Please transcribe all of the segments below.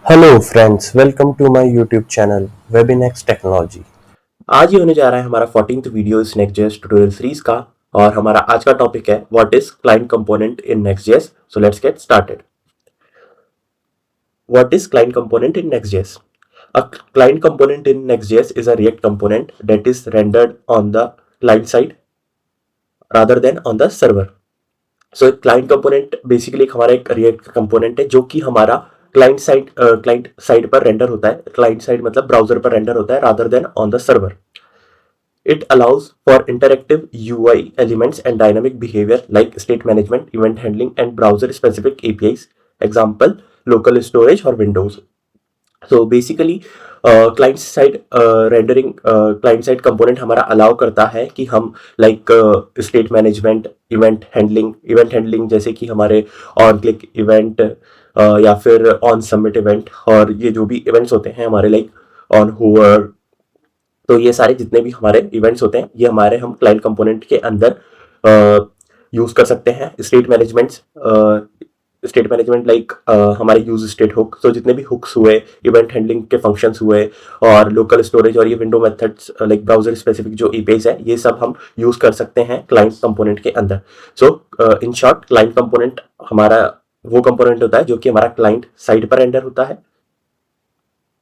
Hello friends, welcome to my YouTube channel Webinex technology. आज ये होने जा रहा है हमारा 14th वीडियो इस नेक्स्ट.जेएस ट्यूटोरियल सीरीज का। और हमारा आज का टॉपिक है what is client component in Next JS. So let's get started. What is client component in Next JS? A client component in Next.js is a React component that is rendered on the client side rather than on the server. So client component basically हमारा एक react component है जो कि हमारा client side पर render होता है। Client side मतलब ब्राउजर पर रेंडर होता है rather than on the server. It allows for interactive UI elements and dynamic behavior like state management, event handling, and browser-specific APIs. Example, local storage or Windows. So basically, client side rendering client side component हमारा allow करता है कि हम like state management, event handling जैसे कि हमारे on click event या फिर ऑन सबमिट इवेंट, और ये जो भी इवेंट्स होते हैं हमारे लाइक ऑन होवर, तो ये सारे जितने भी हमारे इवेंट्स होते हैं ये हमारे हम क्लाइंट कंपोनेंट के अंदर यूज कर सकते हैं। स्टेट मैनेजमेंट लाइक हमारे यूज स्टेट हुक, तो जितने भी हुक्स हुए, इवेंट हैंडलिंग के फंक्शंस हुए, और लोकल स्टोरेज और ये window methods like browser specific जो एपीआईज है, ये सब हम यूज कर सकते हैं क्लाइंट कंपोनेंट के अंदर। सो इन शॉर्ट, क्लाइंट कंपोनेंट हमारा वो कंपोनेंट होता है जो कि हमारा क्लाइंट साइड पर रेंडर होता है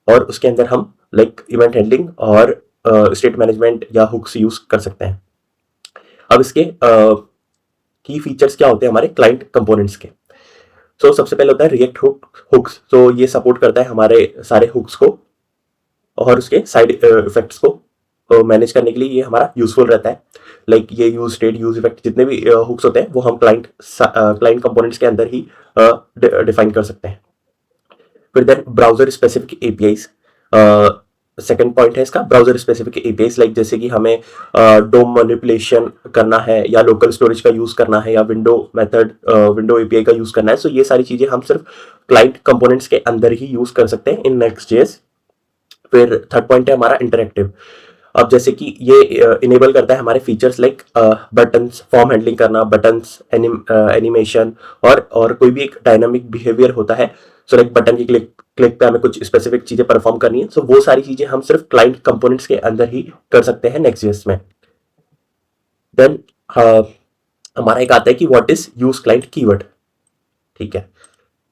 और उसके अंदर हम लाइक इवेंट हैंडलिंग और स्टेट मैनेजमेंट या हुक्स यूज कर सकते हैं। अब इसके की फीचर्स क्या होते हैं हमारे क्लाइंट कंपोनेंट्स के? सो सबसे पहले होता है रिएक्ट हुक्स। तो ये सपोर्ट करता है हमारे सारे हुक्स को और उसके साइड इफेक्ट्स को मैनेज करने के लिए ये हमारा यूजफुल रहता है। लाइक ये यूज स्टेट, यूज इफेक्ट जितने भी हुक्स होते हैं वो हम क्लाइंट कंपोनेंट्स के अंदर ही डिफाइन कर सकते हैं। फिर then browser specific APIs, second point है इसका, ब्राउजर स्पेसिफिक एपीआईज लाइक जैसे कि हमें डोम मैनिपुलेशन करना है या लोकल स्टोरेज का यूज करना है या विंडो एपीआई का यूज करना है। सो ये सारी चीजें हम सिर्फ क्लाइंट कंपोनेंट्स के अंदर ही यूज कर सकते हैं इन नेक्स्ट.जेएस। फिर थर्ड पॉइंट है हमारा इंटरेक्टिव। अब जैसे कि ये इनेबल करता है हमारे features like buttons, form handling करना, बटन्स, एनिमेशन और कोई भी एक डायनामिक बिहेवियर होता है। सो लाइक बटन की क्लिक पे हमें कुछ स्पेसिफिक चीजें परफॉर्म करनी है, सो वो सारी चीजें हम सिर्फ क्लाइंट कंपोनेंट्स के अंदर ही कर सकते हैं नेक्स्ट.जेएस में। देन हमारा एक आता है कि what is use client keyword. ठीक है,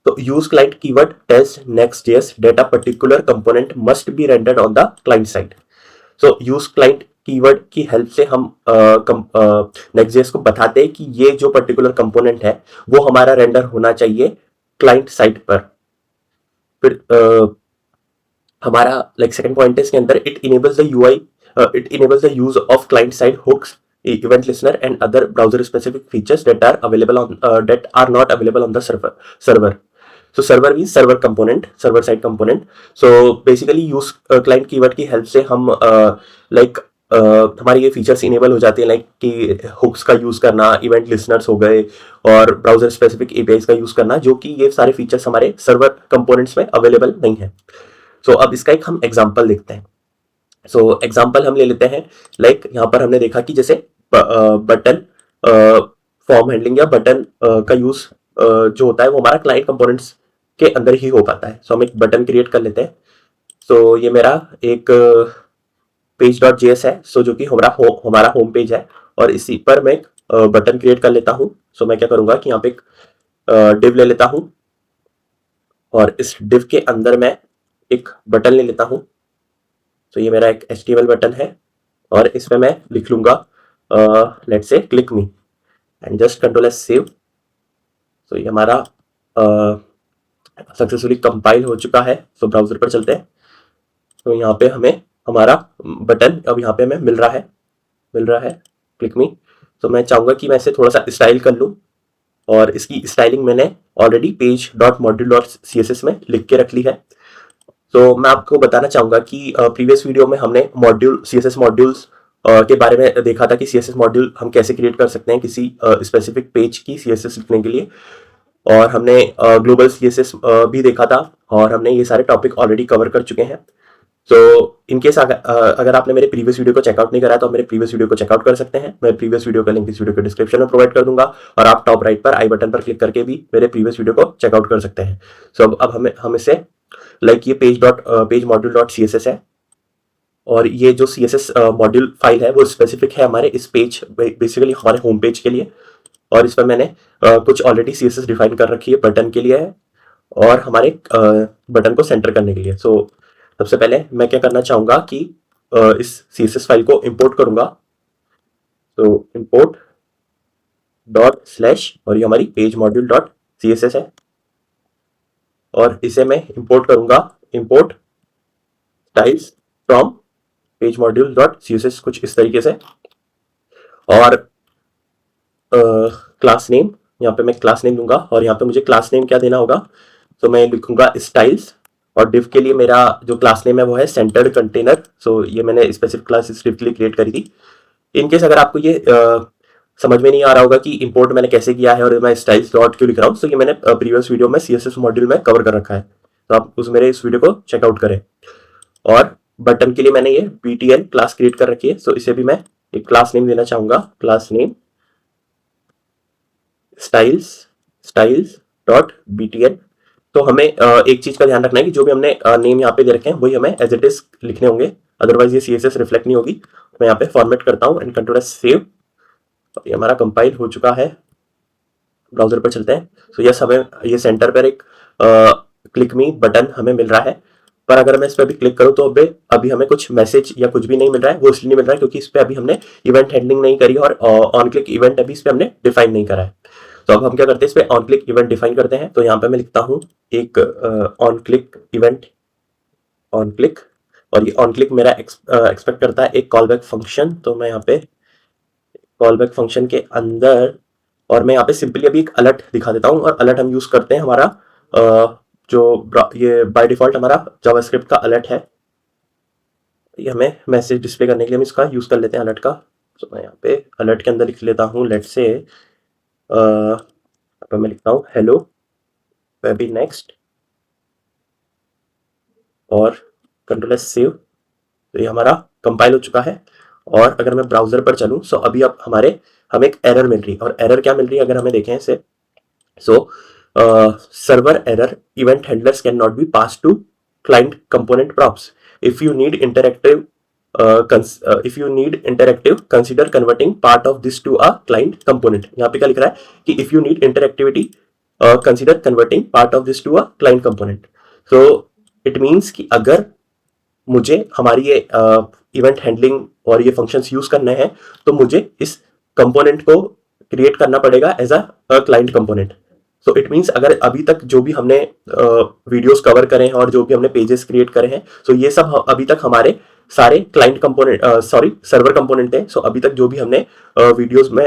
तो use client keyword tells Next JS that a particular component must be rendered on the client side. So use client keyword की हेल्प से हम नेक्स्ट.जेएस को बताते हैं कि ये जो पर्टिकुलर कंपोनेंट है वो हमारा रेंडर होना चाहिए क्लाइंट साइड पर। फिर हमारा लाइक सेकंड पॉइंट है इसके अंदर, it enables the use of client side hooks, event listener and other browser specific features that are not available on the server. So server means server side component. So basically use client keyword की help से हम हमारी ये features enable हो जाते हैं, like कि hooks का यूज करना, इवेंट लिसनर्स हो गए और ब्राउजर स्पेसिफिक एपीआईज का यूज करना, जो कि ये सारे फीचर्स हमारे सर्वर कंपोनेंट्स में अवेलेबल नहीं है। सो अब इसका एक हम एग्जांपल देखते हैं। सो एग्जांपल हम ले लेते हैं, लाइक यहाँ पर हमने देखा कि जैसे बटन फॉर्म हैंडलिंग या बटन का यूज जो होता है वो हमारा क्लाइंट कंपोनेंट्स के अंदर ही हो पाता है। सो हम एक बटन क्रिएट कर लेते हैं। सो ये मेरा एक page.js है, सो जो कि हमारा होम पेज है, और इसी पर मैं एक बटन क्रिएट कर लेता हूँ। सो मैं क्या करूंगा कि यहाँ पे एक डिव ले लेता हूँ और इस डिव के अंदर मैं एक बटन ले लेता हूँ। तो ये मेरा एक HTML बटन है और इसमें मैं लिख लूंगा let's say click me and just control S save. तो ये हमारा सक्सेसफुली कंपाइल हो चुका है। तो ब्राउजर पर चलते हैं। तो यहाँ पे हमें हमारा बटन अब यहाँ पे हमें मिल रहा है क्लिक मी। तो मैं चाहूंगा कि मैं इसे थोड़ा सा स्टाइल कर लूँ, और इसकी स्टाइलिंग मैंने ऑलरेडी page.module.css में लिख के रख ली है। तो मैं आपको बताना चाहूंगा कि प्रीवियस वीडियो में हमने CSS मॉड्यूल्स के बारे में देखा था कि CSS मॉड्यूल हम कैसे क्रिएट कर सकते हैं किसी स्पेसिफिक पेज की CSS लिखने के लिए, और हमने ग्लोबल CSS भी देखा था, और हमने ये सारे टॉपिक ऑलरेडी कवर कर चुके हैं। तो इनकेस अगर आपने मेरे प्रीवियस वीडियो को चेकआउट नहीं करा तो आप मेरे प्रीवियस वीडियो को चेकआउट कर सकते हैं। मैं प्रीवियस वीडियो का लिंक इस वीडियो के डिस्क्रिप्शन में प्रोवाइड कर दूंगा, और आप टॉप राइट पर आई बटन पर क्लिक करके भी मेरे प्रीवियस वीडियो को चेकआउट कर सकते हैं। सो अब हम इसे लाइक ये page module dot C S S है, और ये जो C S S module file है वो स्पेसिफिक है हमारे इस पेज, बेसिकली हमारे होम पेज के लिए। और इस पर मैंने कुछ already C S S define कर रखी है, बटन के लिए है और हमारे बटन को सेंटर करने के लिए। सो सबसे पहले मैं क्या करना चाहूँगा कि इस सी एस एस फाइल को इम्पोर्ट करूँगा। तो इम्पोर्ट डॉट स्लैश, और ये हमारी page module dot C S S है, और इसे मैं इम्पोर्ट करूँगा import styles from page module dot C S S, कुछ इस तरीके से। और क्लास नेम, यहाँ पे मैं क्लास नेम दूंगा, और यहाँ पे मुझे क्लास नेम क्या देना होगा, तो मैं लिखूंगा स्टाइल्स, और डिव के लिए मेरा जो क्लास नेम है वो है सेंटर्ड कंटेनर। सो ये मैंने स्पेसिफिक क्लास इस डिव के लिए क्रिएट करी थी। इनकेस अगर आपको ये समझ में नहीं आ रहा होगा कि इंपोर्ट मैंने कैसे किया है और मैं स्टाइल्स डॉट क्यों लिख रहा हूँ, तो ये मैंने प्रीवियस वीडियो में CSS मॉड्यूल में कवर कर रखा है, तो आप उस मेरे इस वीडियो को चेकआउट करें। और बटन के लिए मैंने ये BTN क्लास क्रिएट कर रखी है, सो इसे भी मैं एक क्लास नेम देना चाहूंगा, class name styles dot BTN। तो हमें एक चीज का ध्यान रखना है कि जो भी हमने नेम यहाँ पे दे रखे हैं वही हमें एज इट इज लिखने होंगे, अदरवाइज ये CSS रिफ्लेक्ट नहीं होगी। मैं यहाँ पे फॉर्मेट करता हूँ एंड कंट्रोल सेव। ये हमारा कंपाइल हो चुका है, ब्राउजर पर चलते हैं। तो यस, हमें ये सेंटर पर एक क्लिक मी बटन हमें मिल रहा है, पर अगर मैं इस पर भी क्लिक करूं तो अभी हमें कुछ मैसेज या कुछ भी नहीं मिल रहा है। वो इसलिए नहीं मिल रहा है क्योंकि इस पर अभी हमने इवेंट हैंडलिंग नहीं करी और ऑन क्लिक इवेंट अभी इस पर हमने डिफाइन नहीं करा है। तो अब हम क्या करते हैं, इस पर ऑन क्लिक इवेंट डिफाइन करते हैं। तो यहाँ पे मैं लिखता हूँ एक on click event, on click, और ये ऑन क्लिक मेरा एक्सपेक्ट करता है एक कॉल बैक फंक्शन। तो मैं यहाँ पे कॉल बैक फंक्शन के अंदर, और मैं यहाँ पे सिंपली अभी एक अलर्ट दिखा देता हूँ, और अलर्ट हम यूज करते हैं हमारा ये बाय डिफॉल्ट हमारा जावास्क्रिप्ट का अलर्ट है। ये हमें मैसेज डिस्प्ले करने के लिए हम इसका यूज कर लेते हैं अलर्ट का। तो मैं यहाँ पे अलर्ट के अंदर लिख लेता हूँ, लेट से मैं लिखता हूँ हेलो वेबी नेक्स्ट, और कंट्रोल एस सेव। तो ये हमारा कंपाइल हो चुका है। और अगर मैं ब्राउजर पर चलूँ, सो अभी अब हमें एक एरर मिल रही है, और एरर क्या मिल रही है अगर हमें देखें इसे, so server error, event handlers can not be pass to client component props, if you need interactive consider converting part of this to a client component. यहाँ पे क्या लिख रहा है कि if you need interactivity consider converting part of this to a client component. So it means कि अगर मुझे हमारी ये इवेंट हैंडलिंग और ये फंक्शंस यूज करने हैं, तो मुझे इस कंपोनेंट को क्रिएट करना पड़ेगा as a client component. So it means अगर अभी तक जो भी हमने वीडियोस कवर करे हैं और जो भी हमने पेजेस क्रिएट करे हैं, सो ये सब अभी तक हमारे सारे client component, sorry server component है। सो अभी तक जो भी हमने वीडियोस में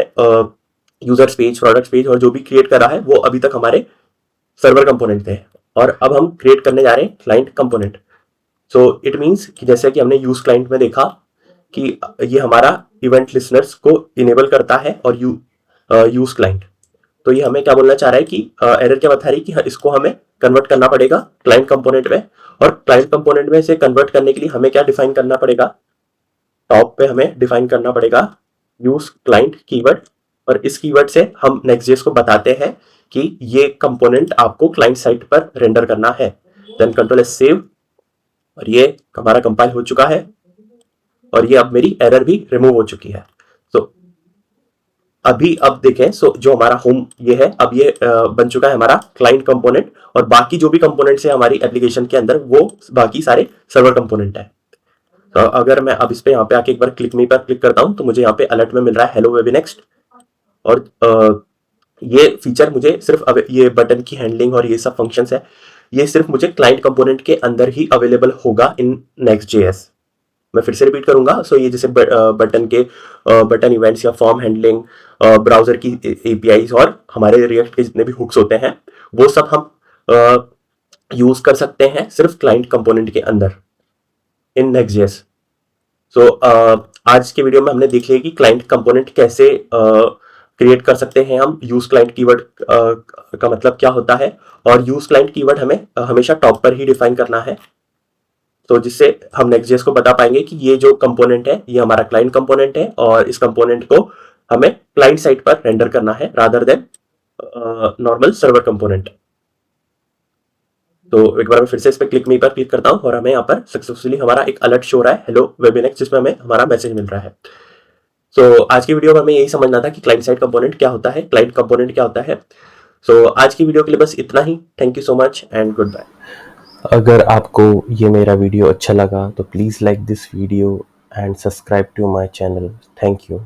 यूजर्स पेज, प्रोडक्ट्स पेज और जो भी क्रिएट करा है वो अभी तक हमारे सर्वर कंपोनेंट थे, और अब हम क्रिएट करने जा रहे हैं client component. So it means कि जैसे कि हमने यूज क्लाइंट में देखा कि ये हमारा इवेंट लिसनर्स को इनेबल करता है, और यूज क्लाइंट, तो ये हमें क्या बोलना चाह रहा है कि एरर क्या बता रही है कि इसको हमें कन्वर्ट करना पड़ेगा क्लाइंट कंपोनेंट में। और क्लाइंट कंपोनेंट में इसे कन्वर्ट करने के लिए हमें क्या डिफाइन करना पड़ेगा, टॉप पे हमें डिफाइन करना पड़ेगा यूज क्लाइंट कीवर्ड, और इस कीवर्ड से हम नेक्स्ट.जेएस को बताते हैं कि ये कंपोनेंट आपको क्लाइंट साइट पर रेंडर करना है। देन कंट्रोल एस सेव, और ये हमारा कंपाइल हो चुका है, और ये अब मेरी एरर भी रिमूव हो चुकी है। तो अभी अब देखें, सो जो हमारा होम ये है, अब ये बन चुका है हमारा क्लाइंट कंपोनेंट, और बाकी जो भी कंपोनेंट्स है हमारी एप्लीकेशन के अंदर वो बाकी सारे सर्वर कंपोनेंट है। तो अगर मैं अब इस पे यहाँ पे आके एक बार क्लिक मी पर क्लिक करता हूँ, तो मुझे यहाँ पे अलर्ट में मिल रहा है हेलो वेबी नेक्स्ट, और ये फीचर मुझे सिर्फ अब ये बटन की हैंडलिंग और ये सब फंक्शंस है, ये सिर्फ मुझे क्लाइंट कंपोनेंट के अंदर ही अवेलेबल होगा इन नेक्स्ट.जेएस। मैं फिर से रिपीट करूंगा। सो ये जैसे बटन इवेंट्स या फॉर्म हैंडलिंग, ब्राउजर की एपीआईज और हमारे रिएक्ट के जितने भी हुक्स होते हैं, वो सब हम यूज कर सकते हैं सिर्फ क्लाइंट कंपोनेंट के अंदर इन नेक्स्ट.जेएस। सो आज के वीडियो में हमने देख लिया कि क्लाइंट कंपोनेंट कैसे क्रिएट कर सकते हैं हम, यूज क्लाइंट कीवर्ड का मतलब क्या होता है, और यूज क्लाइंट कीवर्ड हमें हमेशा टॉप पर ही डिफाइन करना है, तो जिससे हम नेक्स्ट.जेएस को बता पाएंगे कि ये जो कंपोनेंट है ये हमारा क्लाइंट कंपोनेंट है, और इस कंपोनेंट को हमें क्लाइंट साइट पर रेंडर करना है rather than normal server component. तो एक बार मैं फिर से इस पर क्लिक मी पर क्लिक करता हूँ और हमें यहाँ पर सक्सेसफुली हमारा एक अलर्ट शो हो रहा है, हेलो वेबिनेक्स, जिसमें हमें हमारा मैसेज मिल रहा है। सो आज की वीडियो में हमें यही समझना था कि क्लाइंट साइड कंपोनेंट क्या होता है, क्लाइंट कंपोनेंट क्या होता है। सो आज की वीडियो के लिए बस इतना ही। Thank you so much and goodbye. अगर आपको ये मेरा वीडियो अच्छा लगा तो please like this video and subscribe to my channel. Thank you.